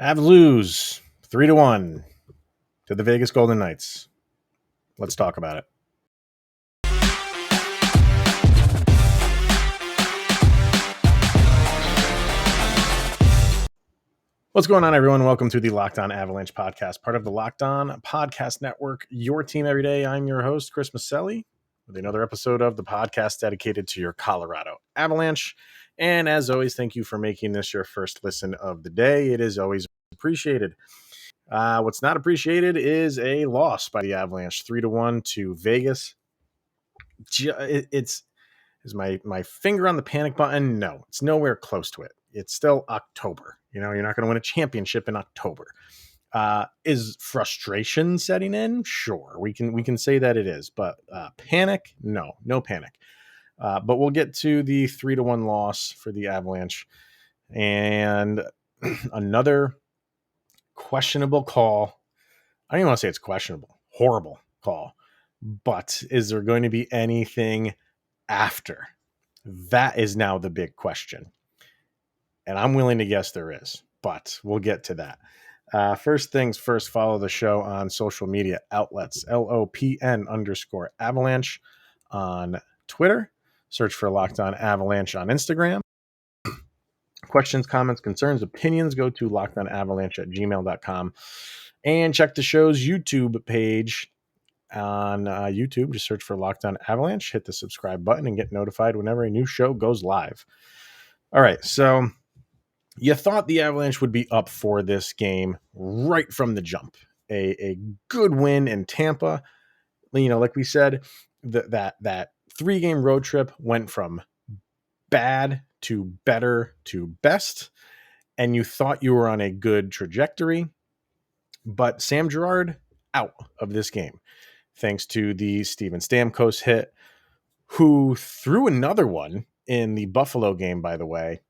Avs lose 3-1 to the Vegas Golden Knights. Let's talk about it. What's going on, everyone? Welcome to the Locked On Avalanche podcast, part of the Locked On Podcast Network, your team every day. I'm your host, Chris Maselli, with another episode of the podcast dedicated to your Colorado Avalanche. And as always, thank you for making this your first listen of the day. It is always appreciated. What's not appreciated is a loss by the Avalanche, 3-1 to Vegas. Is my finger on the panic button? No, it's nowhere close to it. It's still October. You know, you're not going to win a championship in October. Is frustration setting in? Sure, we can say that it is, but panic? No panic. But we'll get to the 3-1 loss for the Avalanche and another questionable call. I don't even want to say it's questionable, horrible call. But is there going to be anything after? That is now the big question. And I'm willing to guess there is, but we'll get to that. First things first, follow the show on social media outlets, LOPN_Avalanche on Twitter. Search for Locked On Avalanche on Instagram. Questions, comments, concerns, opinions, go to lockedonavalanche@gmail.com. And check the show's YouTube page on YouTube. Just search for Locked On Avalanche, hit the subscribe button, and get notified whenever a new show goes live. All right, so you thought the Avalanche would be up for this game right from the jump. A good win in Tampa. You know, like we said, that 3-game road trip went from bad to better to best, and you thought you were on a good trajectory. But Sam Girard out of this game, thanks to the Steven Stamkos hit, who threw another one in the Buffalo game, by the way.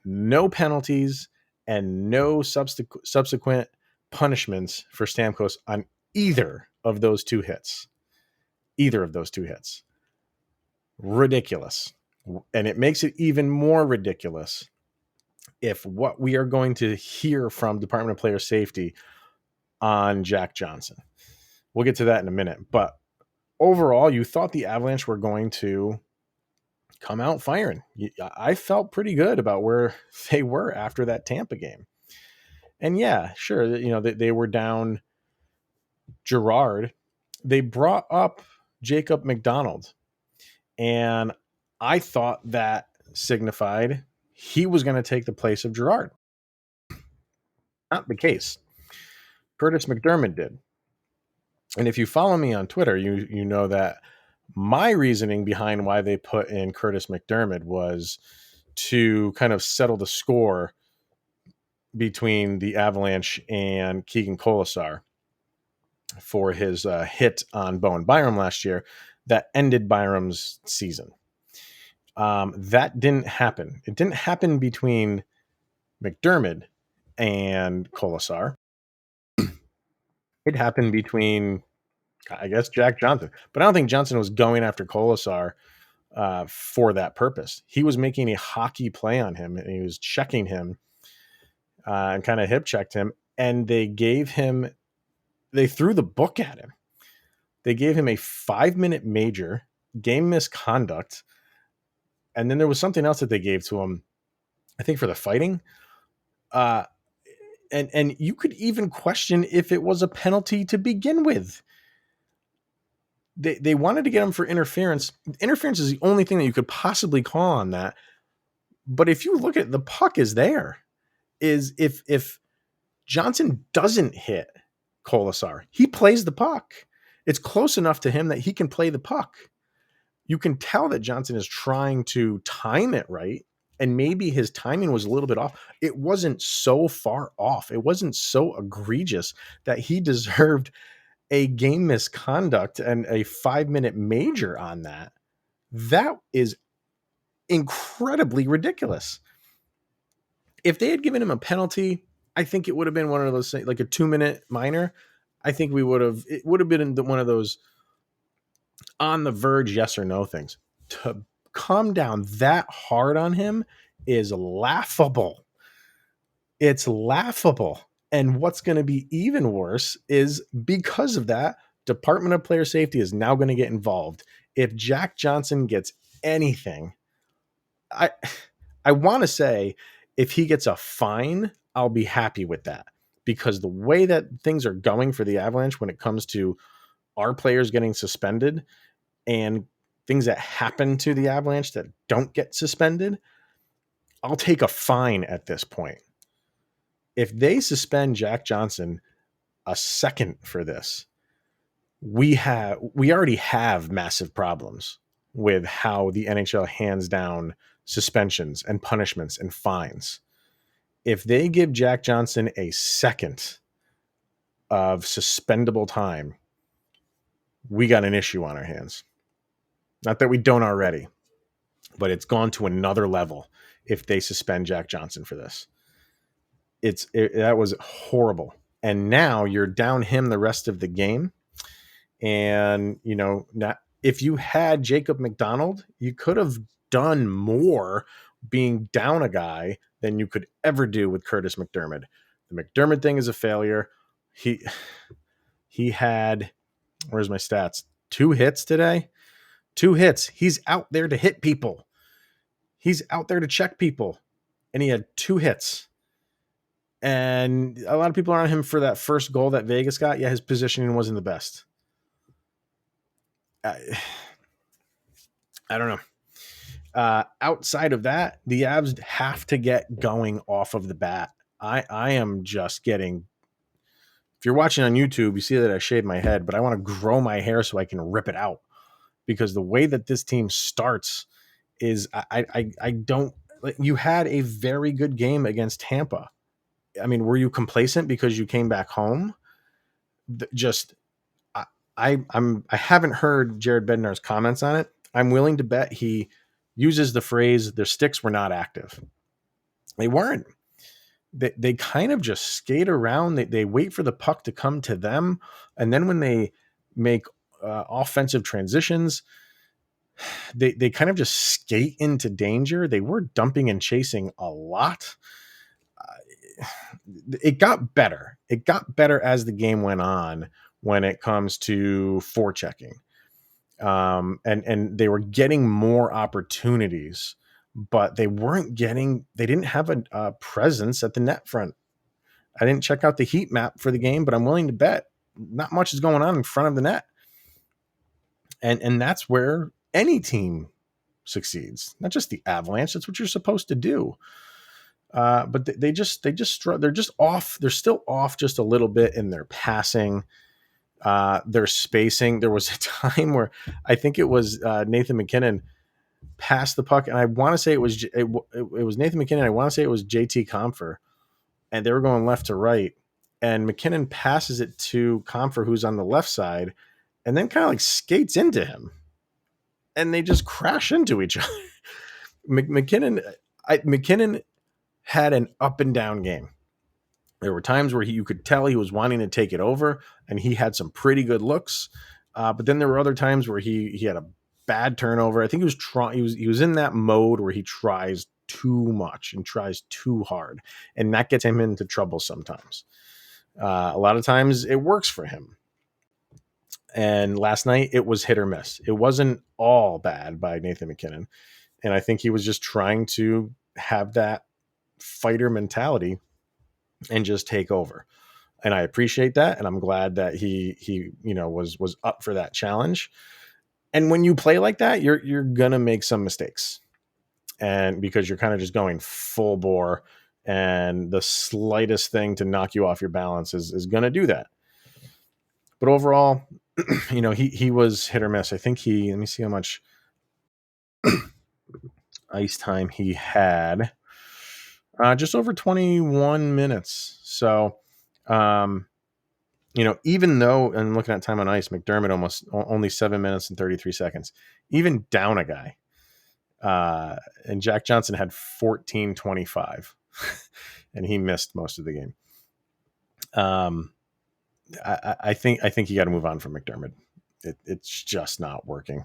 No penalties and no subsequent punishments for Stamkos on either of those two hits. Ridiculous. And it makes it even more ridiculous if what we are going to hear from Department of Player Safety on Jack Johnson. We'll get to that in a minute. But overall, you thought the Avalanche were going to come out firing. I felt pretty good about where they were after that Tampa game. And yeah, sure, you know, they were down Girard. They brought up Jacob McDonald. And I thought that signified he was going to take the place of Girard. Not the case. Curtis McDermott did. And if you follow me on Twitter, you know that my reasoning behind why they put in Curtis McDermott was to kind of settle the score between the Avalanche and Keegan Kolesar for his hit on Bowen Byram last year that ended Byram's season. That didn't happen. It didn't happen between McDermott and Kolesar. It happened between, I guess, Jack Johnson. But I don't think Johnson was going after Kolesar for that purpose. He was making a hockey play on him, and he was checking him and kind of hip checked him. And they threw the book at him. They gave him a 5-minute major, game misconduct. And then there was something else that they gave to him, I think, for the fighting. And you could even question if it was a penalty to begin with. They wanted to get him for interference. Interference is the only thing that you could possibly call on that. But if you look at it, the puck is there. Is if Johnson doesn't hit Kolesar, he plays the puck. It's close enough to him that he can play the puck. You can tell that Johnson is trying to time it right, and maybe his timing was a little bit off. It wasn't so far off. It wasn't so egregious that he deserved a game misconduct and a 5-minute major on that. That is incredibly ridiculous. If they had given him a penalty, I think it would have been one of those, like a 2-minute minor. I think it would have been one of those on the verge, yes or no things. To come down that hard on him is laughable. It's laughable. And what's going to be even worse is because of that, Department of Player Safety is now going to get involved. If Jack Johnson gets anything, I I want to say if he gets a fine, I'll be happy with that, because the way that things are going for the Avalanche when it comes to our players getting suspended and things that happen to the Avalanche that don't get suspended, I'll take a fine at this point. If they suspend Jack Johnson a second for this, we already have massive problems with how the NHL hands down suspensions and punishments and fines. If they give Jack Johnson a second of suspendable time, we got an issue on our hands. Not that we don't already, but it's gone to another level if they suspend Jack Johnson for this. That was horrible. And now you're down him the rest of the game. And, if you had Jacob McDonald, you could have done more being down a guy than you could ever do with Curtis McDermott. The McDermott thing is a failure. He had, where's my stats? 2 hits today. 2 hits. He's out there to hit people. He's out there to check people. And he had 2 hits. And a lot of people are on him for that first goal that Vegas got. Yeah, his positioning wasn't the best. I don't know. Outside of that, the Avs have to get going off of the bat. I am just getting. If you're watching on YouTube, you see that I shaved my head, but I want to grow my hair so I can rip it out, because the way that this team starts is I don't. You had a very good game against Tampa. I mean, were you complacent because you came back home? Just I haven't heard Jared Bednar's comments on it. I'm willing to bet he uses the phrase "their sticks were not active." They weren't. They kind of just skate around. They wait for the puck to come to them, and then when they make offensive transitions, they kind of just skate into danger. They were dumping and chasing a lot. It got better. It got better as the game went on when it comes to forechecking. And they were getting more opportunities, but they didn't have a presence at the net front. I didn't check out the heat map for the game, but I'm willing to bet not much is going on in front of the net. And that's where any team succeeds, not just the Avalanche. That's what you're supposed to do. But they're just off. They're still off just a little bit in their passing. Their spacing. There was a time where I think it was Nathan McKinnon passed the puck, and I want to say it was Nathan McKinnon. I want to say it was JT Compher, and they were going left to right, and McKinnon passes it to Compher, who's on the left side, and then kind of like skates into him, and they just crash into each other. McKinnon had an up and down game. There were times where you could tell he was wanting to take it over, and he had some pretty good looks. But then there were other times where he had a bad turnover. I think he was in that mode where he tries too much and tries too hard, and that gets him into trouble sometimes. A lot of times it works for him. And last night it was hit or miss. It wasn't all bad by Nathan McKinnon. And I think he was just trying to have that fighter mentality and just take over. And I appreciate that. And I'm glad that he was up for that challenge. And when you play like that, you're going to make some mistakes. And because you're kind of just going full bore, and the slightest thing to knock you off your balance is going to do that. But overall, he was hit or miss. I think let me see how much ice time he had. Just over 21 minutes. So, even though, and looking at time on ice, McDermott only 7 minutes and 33 seconds, even down a guy. And Jack Johnson had 14:25 and he missed most of the game. I think you got to move on from McDermott. It's just not working.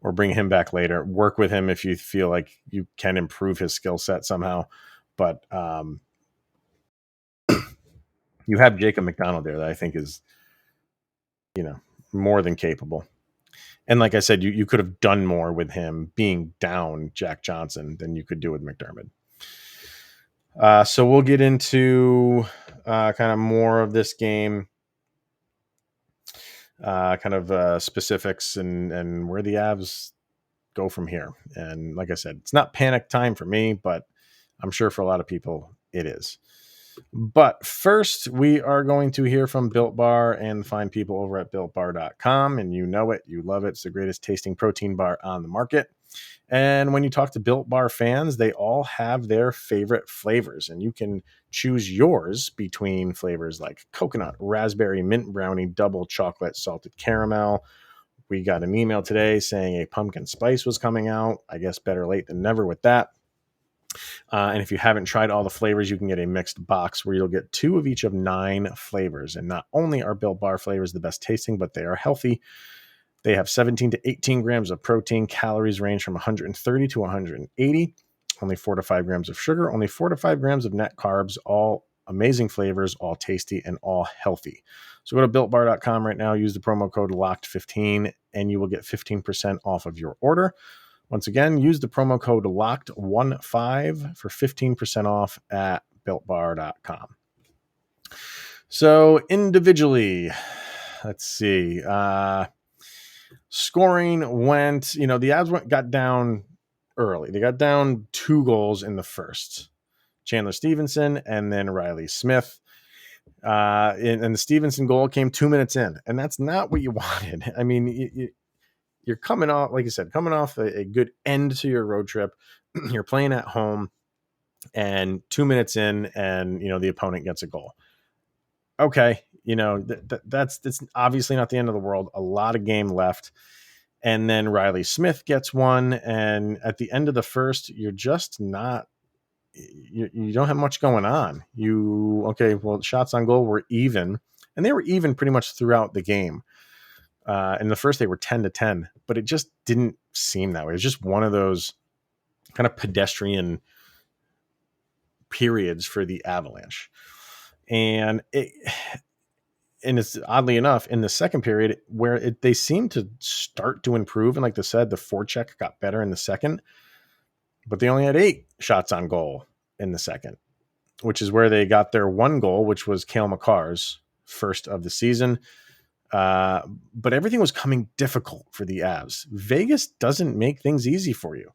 Or bring him back later. Work with him if you feel like you can improve his skill set somehow. But you have Jacob McDonald there that I think is, more than capable. And like I said, you could have done more with him being down Jack Johnson than you could do with McDermott. So we'll get into kind of more of this game, kind of specifics and where the Avs go from here. And like I said, it's not panic time for me, but I'm sure for a lot of people it is. But first, we are going to hear from Built Bar and find people over at builtbar.com. And you know it, you love it. It's the greatest tasting protein bar on the market. And when you talk to Built Bar fans, they all have their favorite flavors, and you can choose yours between flavors like coconut, raspberry, mint brownie, double chocolate, salted caramel. We got an email today saying a pumpkin spice was coming out. I guess better late than never with that. And if you haven't tried all the flavors, you can get a mixed box where you'll get 2 of each of 9 flavors. And not only are Built Bar flavors the best tasting, but they are healthy. They have 17 to 18 grams of protein. Calories range from 130 to 180. Only 4 to 5 grams of sugar. Only 4 to 5 grams of net carbs. All amazing flavors, all tasty, and all healthy. So go to BuiltBar.com right now. Use the promo code LOCKED15, and you will get 15% off of your order. Once again, use the promo code LOCKED15 for 15% off at BuiltBar.com. So individually, let's see. Scoring went, the Avs got down early. They got down 2 goals in the first. Chandler Stevenson and then Riley Smith. And the Stevenson goal came 2 minutes in, and that's not what you wanted. I mean, you're coming off, like you said, a good end to your road trip. You're playing at home, and 2 minutes in, and the opponent gets a goal. Okay, that's obviously not the end of the world. A lot of game left. And then Riley Smith gets one. And at the end of the first, you're just not, you don't have much going on. Shots on goal were even, and they were even pretty much throughout the game. In the first, they were 10-10, but it just didn't seem that way. It was just one of those kind of pedestrian periods for the Avalanche. And it's oddly enough in the second period where they seemed to start to improve. And like I said, the forecheck got better in the second, but they only had 8 shots on goal in the second, which is where they got their 1 goal, which was Cale Makar's first of the season. But everything was coming difficult for the Avs. Vegas doesn't make things easy for you.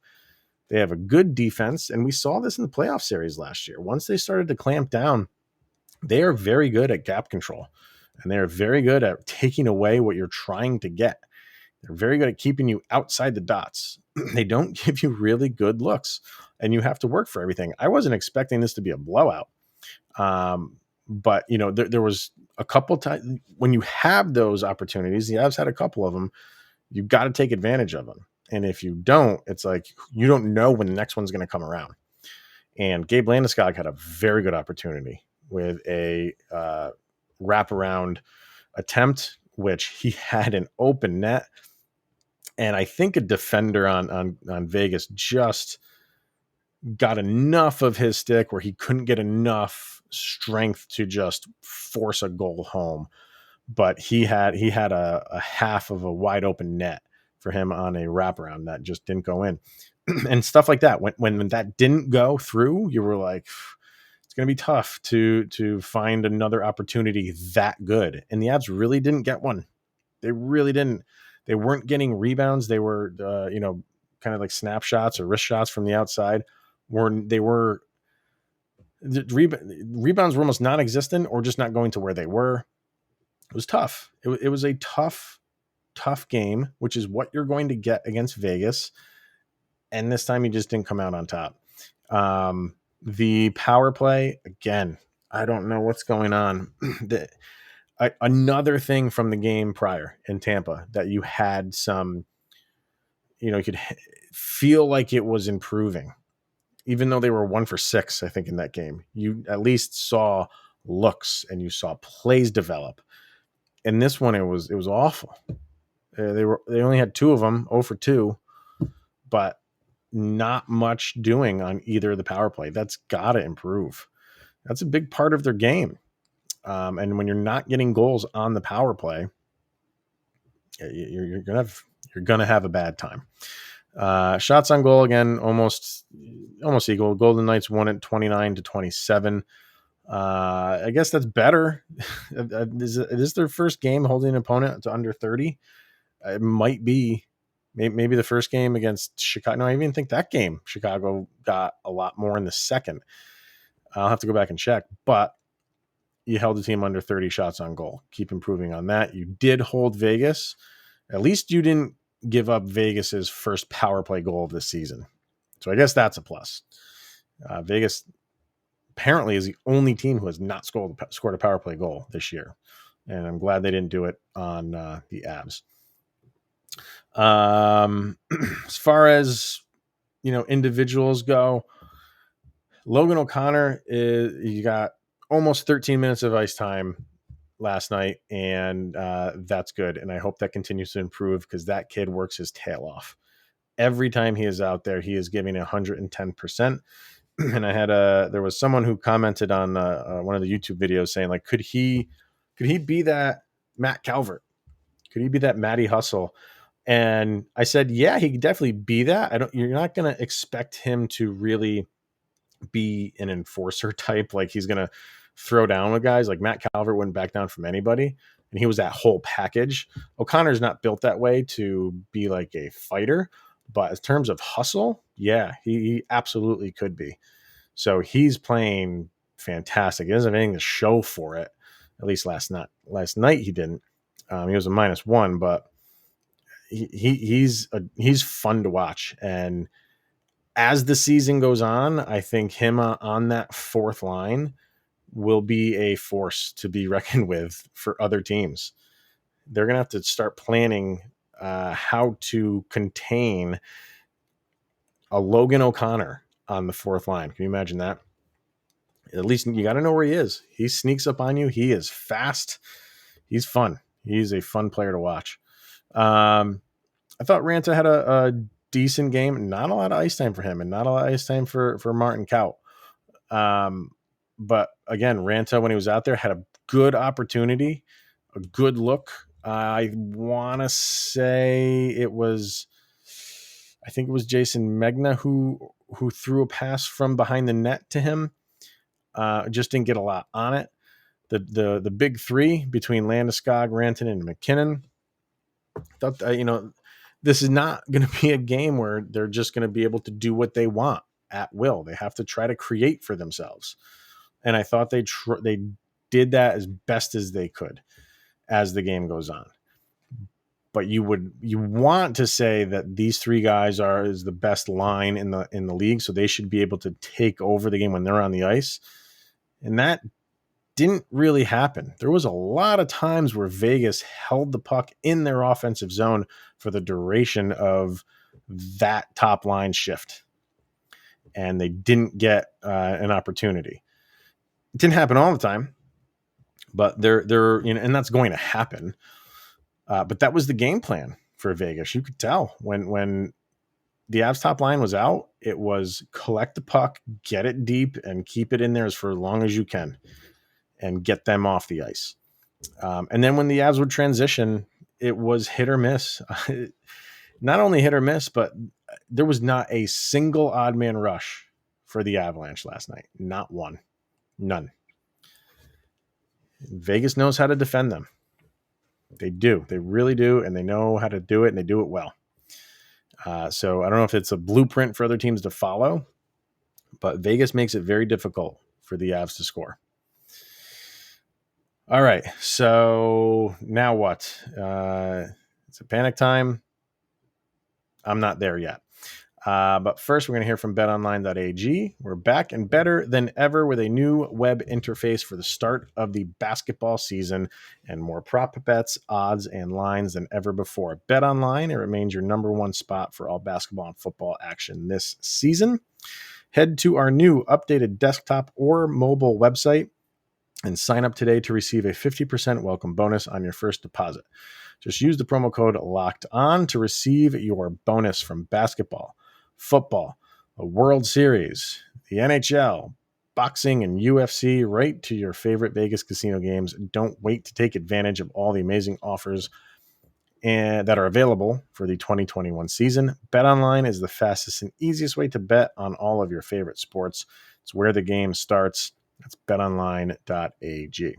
They have a good defense, and we saw this in the playoff series last year. Once they started to clamp down, they are very good at gap control, and they're very good at taking away what you're trying to get. They're very good at keeping you outside the dots. They don't give you really good looks, and you have to work for everything. I wasn't expecting this to be a blowout. But, there was a couple times when you have those opportunities, the Avs had a couple of them, you've got to take advantage of them. And if you don't, it's like you don't know when the next one's going to come around. And Gabe Landeskog had a very good opportunity with a wraparound attempt, which he had an open net. And I think a defender on Vegas just got enough of his stick where he couldn't get enough strength to just force a goal home. But he had a half of a wide open net for him on a wraparound that just didn't go in. And stuff like that. When that didn't go through, you were like, it's going to be tough to find another opportunity that good. And the Avs really didn't get one. They really didn't. They weren't getting rebounds. They were, kind of like snapshots or wrist shots from the outside. Rebounds were almost non-existent or just not going to where they were. It was tough. It was a tough game, which is what you're going to get against Vegas. And this time he just didn't come out on top. The power play, again, I don't know what's going on. Another thing from the game prior in Tampa that you had some, you could feel like it was improving. Even though they were 1 for 6, I think, in that game, you at least saw looks and you saw plays develop. In this one, it was awful. They only had 2 of them, 0 for 2, but not much doing on either of the power play. That's got to improve. That's a big part of their game. And when you're not getting goals on the power play, you're gonna have a bad time. Shots on goal again, almost equal. Golden Knights won it 29-27. I guess that's better. Is this their first game holding an opponent to under 30? It might be. Maybe the first game against Chicago. No, I even think that game Chicago got a lot more in the second. I'll have to go back and check, but you held the team under 30 shots on goal. Keep improving on that. You did hold Vegas. At least you didn't give up Vegas's first power play goal of the season. So I guess that's a plus. Vegas apparently is the only team who has not scored a power play goal this year. And I'm glad they didn't do it on the Avs. As far as, individuals go, Logan O'Connor you got almost 13 minutes of ice time last night, and that's good. And I hope that continues to improve because that kid works his tail off. Every time he is out there, he is giving 110%. And there was someone who commented on one of the YouTube videos saying, like, could he be that Matt Calvert? Could he be that Matty Hustle? And I said, yeah, he could definitely be that. You're not going to expect him to really be an enforcer type. Like he's going to throw down with guys. Like Matt Calvert wouldn't back down from anybody. And he was that whole package. O'Connor's not built that way to be like a fighter, but in terms of hustle, yeah, he absolutely could be. So he's playing fantastic. He doesn't have anything to show for it. At least last night he didn't. He was a -1, but he's fun to watch. And as the season goes on, I think him on that fourth line will be a force to be reckoned with for other teams. They're going to have to start planning how to contain a Logan O'Connor on the fourth line. Can you imagine that? At least you got to know where he is. He sneaks up on you. He is fast. He's fun. He's a fun player to watch. I thought Ranta had a decent game. Not a lot of ice time for him, and not a lot of ice time for Martin Kaut. But again, Ranta, when he was out there, had a good opportunity, a good look. I want to say I think it was Jason Megna who threw a pass from behind the net to him. Just didn't get a lot on it. The big three between Landeskog, Rantanen, and McKinnon. Thought this is not going to be a game where they're just going to be able to do what they want at will. They have to try to create for themselves. And I thought they did that as best as they could as the game goes on. But you want to say that these three guys is the best line in the league, so they should be able to take over the game when they're on the ice. And that didn't really happen. There was a lot of times where Vegas held the puck in their offensive zone for the duration of that top line shift, and they didn't get an opportunity. It didn't happen all the time, but they're and that's going to happen. But that was the game plan for Vegas. You could tell when the Avs top line was out, it was collect the puck, get it deep, and keep it in there for as long as you can, and get them off the ice. And then when the Avs would transition, it was hit or miss. Not only hit or miss, but there was not a single odd man rush for the Avalanche last night. Not one. None. Vegas knows how to defend them. They do. They really do, and they know how to do it, and they do it well. So I don't know if it's a blueprint for other teams to follow, but Vegas makes it very difficult for the Avs to score. All right, so now what? It's a panic time. I'm not there yet. But first, we're going to hear from betonline.ag. We're back and better than ever with a new web interface for the start of the basketball season and more prop bets, odds, and lines than ever before. BetOnline, it remains your number one spot for all basketball and football action this season. Head to our new updated desktop or mobile website and sign up today to receive a 50% welcome bonus on your first deposit. Just use the promo code LOCKEDON to receive your bonus from basketball, football, the World Series, the NHL, boxing, and UFC right to your favorite Vegas casino games. Don't wait to take advantage of all the amazing offers that are available for the 2021 season. BetOnline is the fastest and easiest way to bet on all of your favorite sports. It's where the game starts. That's betonline.ag.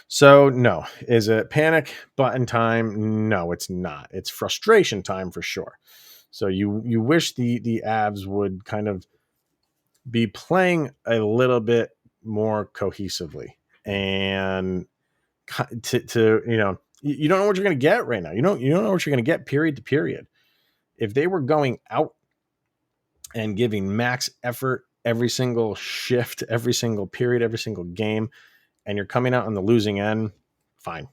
So, no. Is it panic button time? No, it's not. It's frustration time for sure. So you wish the Avs would kind of be playing a little bit more cohesively, and to you don't know what you're going to get right now. You don't know what you're going to get period to period. If they were going out and giving max effort every single shift, every single period, every single game, and you're coming out on the losing end, fine.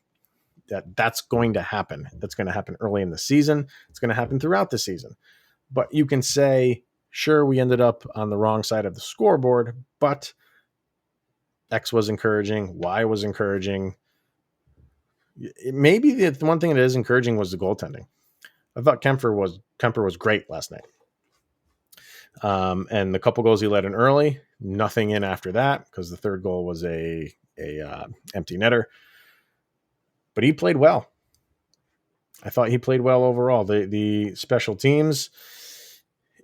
That's going to happen. That's going to happen early in the season. It's going to happen throughout the season. But you can say, sure, we ended up on the wrong side of the scoreboard, but X was encouraging, Y was encouraging. Maybe the one thing that is encouraging was the goaltending. I thought Kemper was great last night. And the couple goals he let in early, nothing in after that, because the third goal was a empty netter. But he played well. I thought he played well overall. The special teams,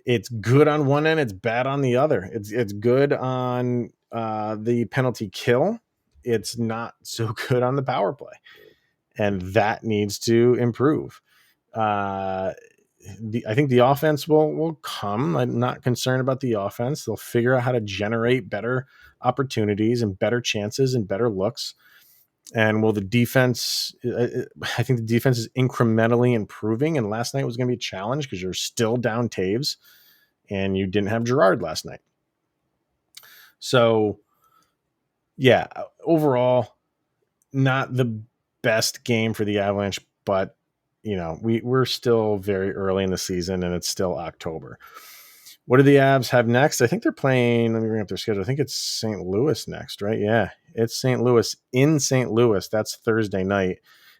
it's good on one end, it's bad on the other. It's good on the penalty kill. It's not so good on the power play, and that needs to improve. I think the offense will come. I'm not concerned about the offense. They'll figure out how to generate better opportunities and better chances and better looks. And will the defense, I think the defense is incrementally improving. And last night was going to be a challenge because you're still down Taves and you didn't have Gerard last night. So, yeah, overall, not the best game for the Avalanche, but we're still very early in the season and it's still October. What do the Avs have next? I think they're playing, let me bring up their schedule. I think it's St. Louis next, right? Yeah, it's St. Louis in St. Louis. That's Thursday night.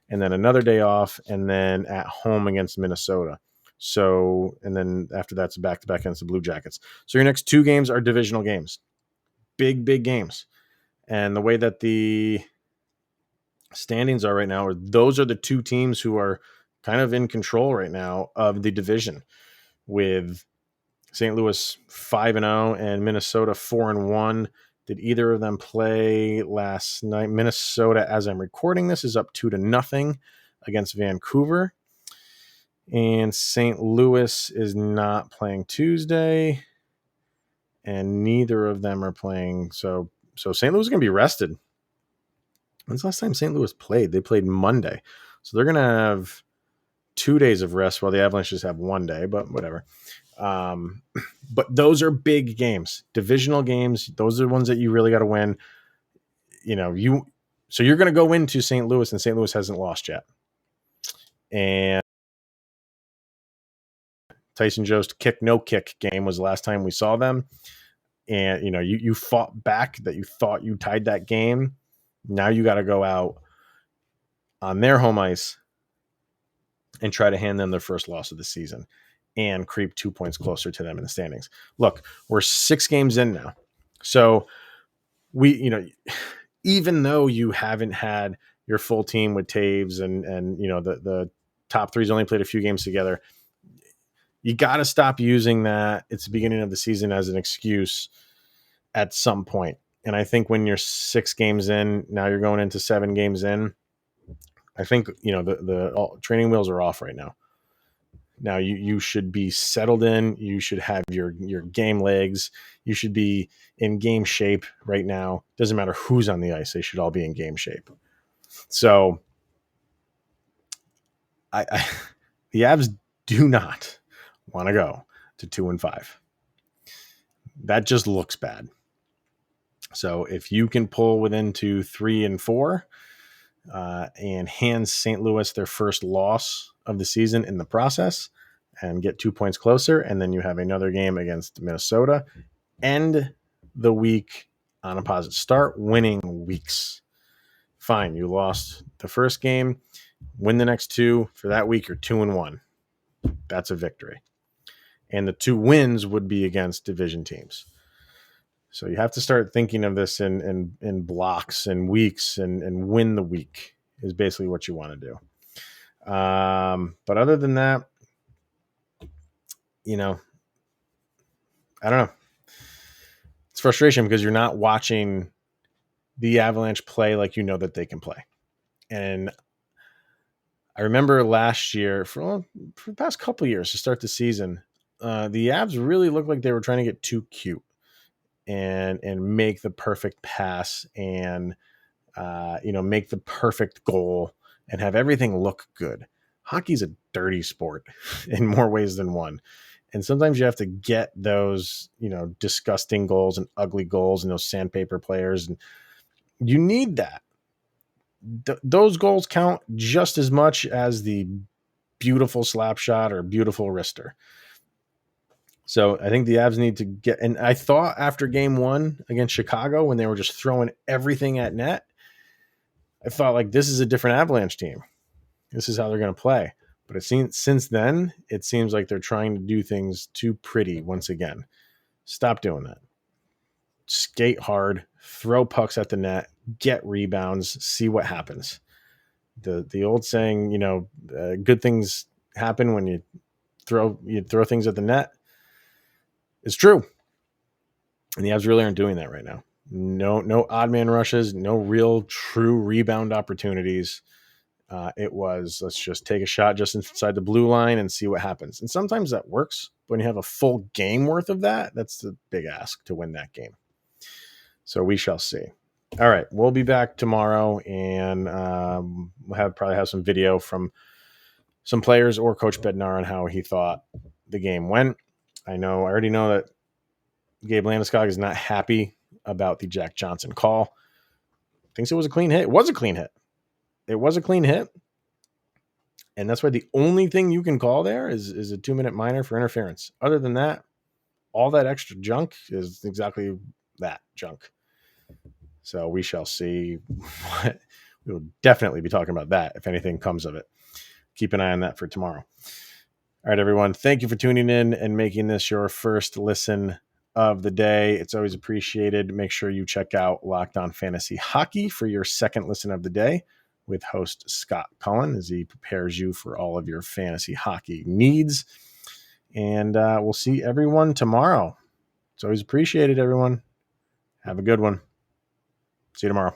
And then another day off and then at home against Minnesota. So, and then after that's back-to-back against the Blue Jackets. So your next two games are divisional games. Big games. And the way that the standings are right now, those are the two teams who are kind of in control right now of the division, with St. Louis 5-0 and Minnesota 4-1. Did either of them play last night? Minnesota, as I'm recording this, is up 2-0 against Vancouver. And St. Louis is not playing Tuesday. And neither of them are playing. So St. Louis is going to be rested. When's the last time St. Louis played? They played Monday. So they're going to have 2 days of rest while the Avalanche just have 1 day, but whatever. But those are big games, divisional games. Those are the ones that you really got to win. So you're going to go into St. Louis, and St. Louis hasn't lost yet. And Tyson Jost no kick game was the last time we saw them. And you fought back, that you thought you tied that game. Now you got to go out on their home ice and try to hand them their first loss of the season and creep 2 points closer to them in the standings. Look, we're 6 games in now. So even though you haven't had your full team with Taves and the top three's only played a few games together, you got to stop using that. It's the beginning of the season as an excuse at some point. And I think when you're 6 games in, now you're going into 7 games in, I think, the training wheels are off right now. Now you should be settled in. You should have your game legs. You should be in game shape right now. Doesn't matter who's on the ice. They should all be in game shape. So the Avs do not want to go to 2-5. That just looks bad. So if you can pull within 3-4 and hand St. Louis their first loss of the season in the process and get 2 points closer, and then you have another game against Minnesota, end the week on a positive. Start winning weeks. Fine, you lost the first game, win the next 2. For that week, you're 2-1. That's a victory. And the 2 wins would be against division teams. So you have to start thinking of this in blocks and weeks, and win the week is basically what you want to do. But other than that, I don't know. It's frustration because you're not watching the Avalanche play like that they can play. And I remember last year, for the past couple of years to start the season, the Avs really looked like they were trying to get too cute and make the perfect pass and make the perfect goal and have everything look good. Hockey's a dirty sport in more ways than one. And sometimes you have to get those, disgusting goals and ugly goals and those sandpaper players. And you need that. Those goals count just as much as the beautiful slap shot or beautiful wrister. So I think the Avs need to get, and I thought after game 1 against Chicago, when they were just throwing everything at net, I thought like, this is a different Avalanche team. This is how they're going to play. But since then, it seems like they're trying to do things too pretty once again. Stop doing that. Skate hard, throw pucks at the net, get rebounds, see what happens. The old saying, good things happen when you throw things at the net, is true. And the Avs really aren't doing that right now. No odd man rushes, no real true rebound opportunities. It was, let's just take a shot just inside the blue line and see what happens. And sometimes that works. But when you have a full game worth of that, that's the big ask to win that game. So we shall see. All right, we'll be back tomorrow, and we'll probably have some video from some players or Coach Bednar on how he thought the game went. I already know that Gabe Landeskog is not happy about the Jack Johnson call. Thinks it was a clean hit. It was a clean hit. And that's why the only thing you can call there is a 2-minute minor for interference. Other than that, all that extra junk is exactly that junk. So we shall see. We will definitely be talking about that if anything comes of it. Keep an eye on that for tomorrow. All right, everyone. Thank you for tuning in and making this your first listen of the day. It's always appreciated. Make sure you check out Locked On Fantasy Hockey for your second listen of the day with host Scott Cullen as he prepares you for all of your fantasy hockey needs. And we'll see everyone tomorrow. It's always appreciated, everyone. Have a good one. See you tomorrow.